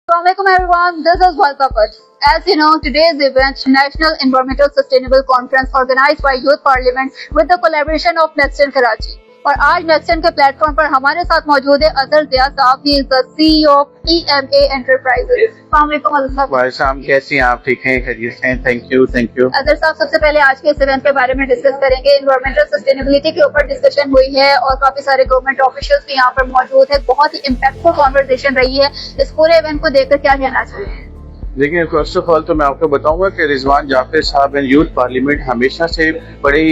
Assalamualaikum everyone, this is Walpapat. As you know, today's event, National Environmental Sustainable Conference organized by Youth Parliament with the collaboration of Nextgen Karachi. اور آج نیکسٹن کے plate form پر ہمارے ساتھ موجود ہے اظہر ضیاء صاحب, ہی از دی سی of EMA enterprises. السلام علیکم اظہر صاحب. وعلیکم السلام, کیسی ہیں آپ؟ ٹھیک ہیں, خیریت ہیں؟ Thank you. اظہر صاحب, سب سے پہلے آج کے اس ایونٹ کے بارے میں ڈسکس کریں گے. انوائرمنٹل سسٹینیبلٹی کے اوپر ڈسکشن ہوئی ہے اور کافی سارے گورنمنٹ آفیشلز بھی یہاں پر موجود ہیں. بہت ہی امپیکٹفل کانورسیشن رہی ہے. اس پورے ایونٹ کو دیکھ کر کیا کہنا چاہیے؟ دیکھیں, فرسٹ آف آل تو میں آپ کو بتاؤں گا کہ رضوان جعفر صاحب یوتھ پارلیمنٹ ہمیشہ سے بڑے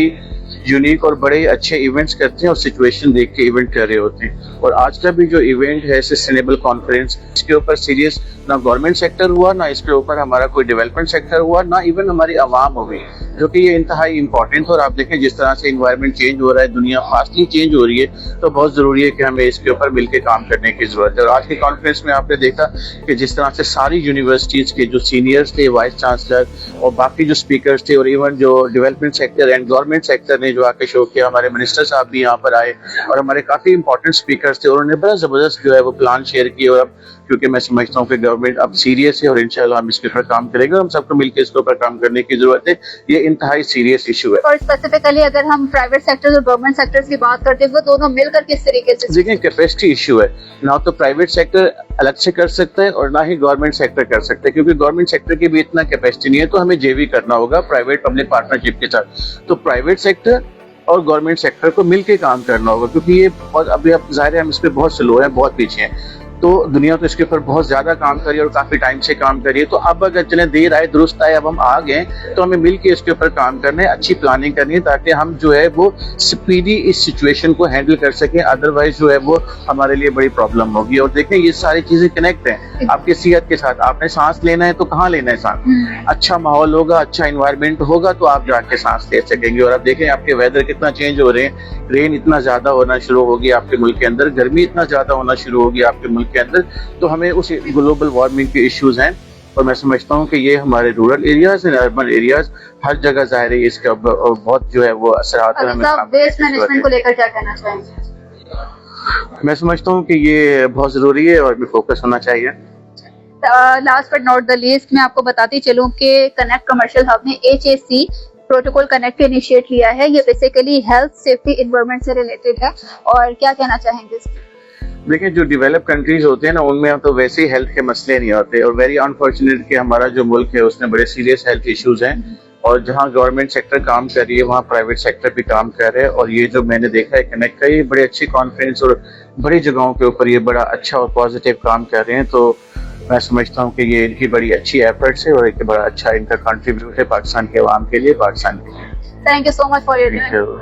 یونیک اور بڑے اچھے ایونٹس کرتے ہیں اور سچویشن دیکھ کے ایونٹ کر رہے ہوتے ہیں. اور آج کا بھی جو ایونٹ ہے سسٹینیبل کانفرنس, اس کے اوپر سیریس نہ گورنمنٹ سیکٹر ہوا, نہ اس کے اوپر ہمارا کوئی ڈیولپمنٹ سیکٹر ہوا, نہ ایون ہماری عوام ہوئی, جو کہ یہ انتہائی امپورٹنٹ. اور آپ دیکھیں جس طرح سے انوائرمنٹ چینج ہو رہا ہے, دنیا فاسٹلی چینج ہو رہی ہے, تو بہت ضروری ہے کہ ہمیں اس کے اوپر مل کے کام کرنے کی ضرورت ہے. اور آج کی کانفرنس میں آپ نے دیکھا کہ جس طرح سے ساری یونیورسٹیز کے جو سینئرز تھے, وائس چانسلر اور باقی جو اسپیکرز تھے, اور ایون جو development sector and government sector نے جو آ کے شو کیا, ہمارے منسٹر صاحب بھی یہاں پر آئے اور ہمارے کافی امپورٹنٹ اسپیکرز تھے, اور انہوں نے بڑا زبردست جو ہے وہ پلان شیئر کیے. اور اب کیونکہ میں سمجھتا ہوں کہ گورنمنٹ اب سیریس ہے اور انشاءاللہ ہم اس کے اوپر کام کریں گے, ہم سب کو مل کے اس کے اوپر کام کرنے کی ضرورت ہے. یہ انتہائی سیریس ایشو ہے. اور اسپیسیفکلی اگر ہم پرائیویٹ سیکٹر اور گورنمنٹ سیکٹر کی بات کرتے ہیں, وہ دونوں مل کر کس طریقے سے؟ دیکھیں, کیپیسٹی ایشو ہے. نہ تو پرائیویٹ سیکٹر الگ سے کر سکتا ہے اور نہ ہی گورنمنٹ سیکٹر کر سکتا ہے, کیونکہ گورنمنٹ سیکٹر کی بھی اتنا کیپیسٹی نہیں ہے. تو ہمیں JV کرنا ہوگا پرائیویٹ پبلک پارٹنرشپ کے ساتھ. تو پرائیویٹ سیکٹر اور گورنمنٹ سیکٹر کو مل کے کام کرنا ہوگا, کیونکہ یہ بہت ابھی اب ظاہر ہے ہم اس پہ بہت سلو ہیں, بہت پیچھے ہیں. تو دنیا تو اس کے اوپر بہت زیادہ کام کری اور کافی ٹائم سے کام کری ہے. تو اب اگر چلیں دیر آئے درست آئے, اب ہم آ گئے, تو ہمیں مل کے اس کے اوپر کام کرنا ہے, اچھی پلاننگ کرنی ہے, تاکہ ہم جو ہے وہ سپیڈی اس سچویشن کو ہینڈل کر سکیں. ادروائز جو ہے وہ ہمارے لیے بڑی پرابلم ہوگی. اور دیکھیں یہ ساری چیزیں کنیکٹ ہیں آپ کی صحت کے ساتھ. آپ نے سانس لینا ہے تو کہاں لینا ہے سانس؟ اچھا ماحول ہوگا, اچھا انوائرمنٹ ہوگا تو آپ جا کے سانس لے سکیں گے. اور اب دیکھیں آپ کے ویدر کتنا چینج ہو رہے ہیں, رین اتنا زیادہ ہونا شروع ہوگی آپ کے ملک کے اندر, گرمی اتنا زیادہ ہونا شروع ہوگی آپ کے ملک کے اندر. تو ہمیں اس گلوبل وارمنگ کے ایشوز ہیں, اور میں سمجھتا ہوں کہ یہ ہمارے رورل ایریاز اور اربن ایریاز ہر جگہ ظاہر ہے اس کا بہت جو ہے وہ اثرات ہیں. ویسٹ مینجمنٹ کو لے کر کیا کہنا چاہیں گے؟ میں سمجھتا ہوں کہ یہ بہت ضروری ہے اور میں فوکس ہونا چاہیے. Last but not the least, میں آپ کو بتاتی چلوں کہ کنیکٹ کمرشل ہب نے HAC پروٹوکول کنیکٹ انیشیٹ لیا ہے. یہ بیسیکلی ہیلتھ, سیفٹی, انوائرمنٹ سے ریلیٹڈ ہے, اور کیا کہنا چاہیں گے اس؟ دیکھیں, جو ڈیولپ کنٹریز ہوتے ہیں نا, ان میں تو ویسے ہی ہیلتھ کے مسئلے نہیں ہوتے, اور ویری انفارچونیٹ کہ ہمارا جو ملک ہے اس میں بڑے سیریس ہیلتھ ایشوز ہیں. اور جہاں گورنمنٹ سیکٹر کام کر رہی ہے وہاں پرائیویٹ سیکٹر بھی کام کر رہے ہیں. اور یہ جو میں نے دیکھا ہے کنیکٹ کا, یہ بڑے اچھی کانفرنس اور بڑی جگہوں کے اوپر یہ بڑا اچھا اور پازیٹیو کام کر رہے ہیں. تو میں سمجھتا ہوں کہ یہ ان کی بڑی اچھی ایفرٹس ہے اور ایک بڑا اچھا ان کا کنٹریبیوٹ ہے پاکستان کے عوام کے لیے, پاکستان کے لیے. Thank you so much for your time.